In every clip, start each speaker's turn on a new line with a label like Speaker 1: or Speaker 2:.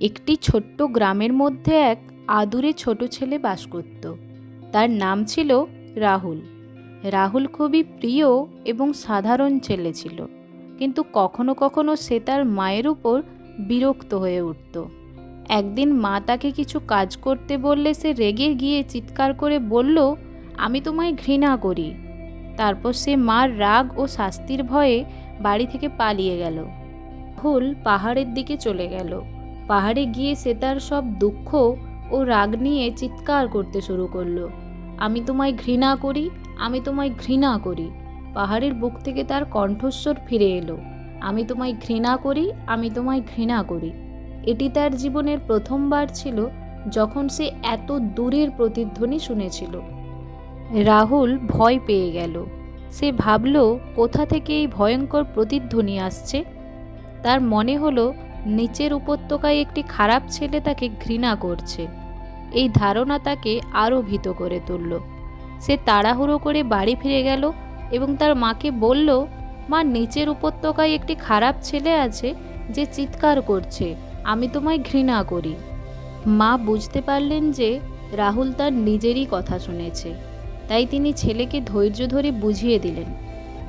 Speaker 1: একটি ছোট্ট গ্রামের মধ্যে এক আদুরে ছোট ছেলে বাস করত। তার নাম ছিল রাহুল। রাহুল খুবই প্রিয় এবং সাধারণ ছেলে ছিল, কিন্তু কখনো কখনো সে তার মায়ের উপর বিরক্ত হয়ে উঠত। একদিন মা তাকে কিছু কাজ করতে বললে সে রেগে গিয়ে চিৎকার করে বলল, আমি তোমায় ঘৃণা করি। তারপর সে মার রাগ ও শাস্তির ভয়ে বাড়ি থেকে পালিয়ে গেল। রাহুল পাহাড়ের দিকে চলে গেল। পাহাড়ে গিয়ে সে তার সব দুঃখ ও রাগ নিয়ে চিৎকার করতে শুরু করলো, আমি তোমায় ঘৃণা করি, আমি তোমায় ঘৃণা করি। পাহাড়ের বুক থেকে তার কণ্ঠস্বর ফিরে এলো, আমি তোমায় ঘৃণা করি, আমি তোমায় ঘৃণা করি। এটি তার জীবনের প্রথমবার ছিল যখন সে এত দূরের প্রতিধ্বনি শুনেছিল। রাহুল ভয় পেয়ে গেল। সে ভাবল, কোথা থেকে এই ভয়ঙ্কর প্রতিধ্বনি আসছে। তার মনে হলো নিচের উপত্যকায় একটি খারাপ ছেলে তাকে ঘৃণা করছে। এই ধারণা তাকে আরও ভীত করে তুলল। সে তাড়াহুড়ো করে বাড়ি ফিরে গেল এবং তার মাকে বলল, মা, নিচের উপত্যকায় একটি খারাপ ছেলে আছে যে চিৎকার করছে, আমি তোমায় ঘৃণা করি। মা বুঝতে পারলেন যে রাহুল তার নিজেরই কথা শুনেছে, তাই তিনি ছেলেকে ধৈর্য ধরে বুঝিয়ে দিলেন।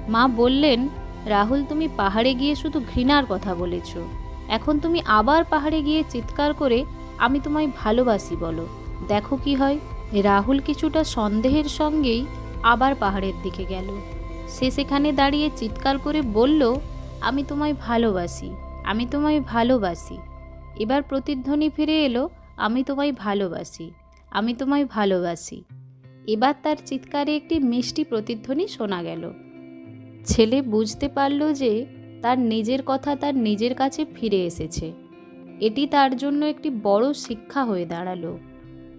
Speaker 1: মা বললেন, রাহুল, তুমি পাহাড়ে গিয়ে শুধু ঘৃণার কথা বলেছ। এখন তুমি আবার পাহাড়ে গিয়ে চিৎকার করে আমি তোমায় ভালোবাসি বলো, দেখো কি হয়। রাহুল কিছুটা সন্দেহের সঙ্গেই আবার পাহাড়ের দিকে গেল। সে সেখানে দাঁড়িয়ে চিৎকার করে বলল, আমি তোমায় ভালোবাসি, আমি তোমায় ভালোবাসি। এবার প্রতিধ্বনি ফিরে এলো, আমি তোমায় ভালোবাসি, আমি তোমায় ভালোবাসি। এবার তার চিৎকারে একটি মিষ্টি প্রতিধ্বনি শোনা গেল। ছেলে বুঝতে পারল যে তার নিজের কথা তার নিজের কাছে ফিরে এসেছে। এটি তার জন্য একটি বড় শিক্ষা হয়ে দাঁড়ালো।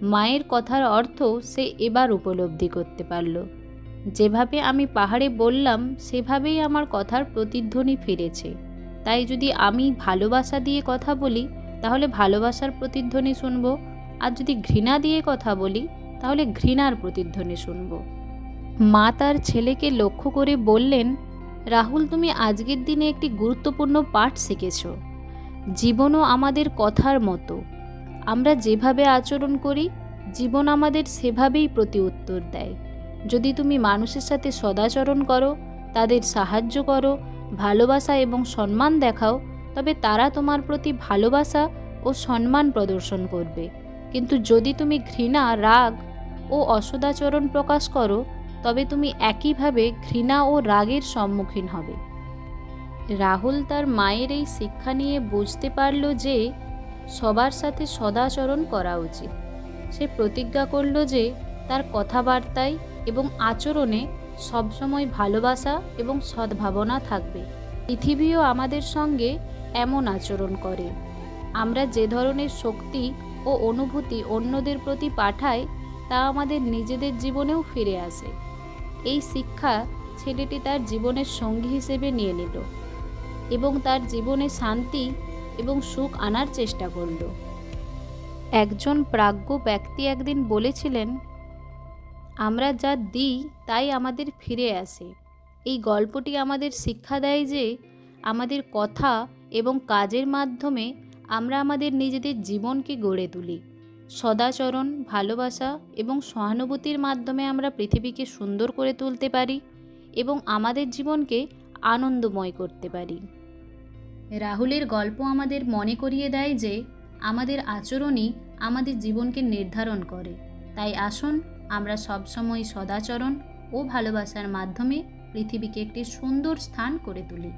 Speaker 1: মায়ের কথার অর্থ সে এবার উপলব্ধি করতে পারল। যেভাবে আমি পাহাড়ে বললাম সেভাবেই আমার কথার প্রতিধ্বনি ফিরেছে। তাই যদি আমি ভালোবাসা দিয়ে কথা বলি তাহলে ভালোবাসার প্রতিধ্বনি শুনব, আর যদি ঘৃণা দিয়ে কথা বলি তাহলে ঘৃণার প্রতিধ্বনি শুনব। মা তার ছেলেকে লক্ষ্য করে বললেন, রাহুল, তুমি আজকের দিনে একটি গুরুত্বপূর্ণ পাঠ শিখেছ। জীবনও আমাদের কথার মতো। আমরা যেভাবে আচরণ করি জীবন আমাদের সেভাবেই প্রতি উত্তর দেয়। যদি তুমি মানুষের সাথে সদাচরণ করো, তাদের সাহায্য করো, ভালোবাসা এবং সম্মান দেখাও, তবে তারা তোমার প্রতি ভালোবাসা ও সম্মান প্রদর্শন করবে। কিন্তু যদি তুমি ঘৃণা, রাগ ও অসদাচরণ প্রকাশ করো তবে তুমি একইভাবে ঘৃণা ও রাগের সম্মুখীন হবে। রাহুল তার মায়ের এই শিক্ষা নিয়ে বুঝতে পারল যে সবার সাথে সদাচরণ করা উচিত। সে প্রতিজ্ঞা করল যে তার কথাবার্তায় এবং আচরণে সবসময় ভালোবাসা এবং সদ্ভাবনা থাকবে। পৃথিবীও আমাদের সঙ্গে এমন আচরণ করে। আমরা যে ধরনের শক্তি ও অনুভূতি অন্যদের প্রতি পাঠাই তা আমাদের নিজেদের জীবনেও ফিরে আসে। এই শিক্ষা ছেলেটি তার জীবনের সঙ্গী হিসেবে নিয়ে নিল এবং তার জীবনে শান্তি এবং সুখ আনার চেষ্টা করল। একজন প্রাজ্ঞ ব্যক্তি একদিন বলেছিলেন, আমরা যা দিই তাই আমাদের ফিরে আসে। এই গল্পটি আমাদের শিক্ষা দেয় যে আমাদের কথা এবং কাজের মাধ্যমে আমরা আমাদের নিজেদের জীবনকে গড়ে তুলি। সদাচরণ, ভালোবাসা এবং সহানুভূতির মাধ্যমে আমরা পৃথিবীকে সুন্দর করে তুলতে পারি এবং আমাদের জীবনকে আনন্দময় করতে পারি। রাহুলের গল্প আমাদের মনে করিয়ে দেয় যে আমাদের আচরণই আমাদের জীবনকে নির্ধারণ করে। তাই আসুন আমরা সবসময় সদাচরণ ও ভালোবাসার মাধ্যমে পৃথিবীকে একটি সুন্দর স্থান করে তুলি।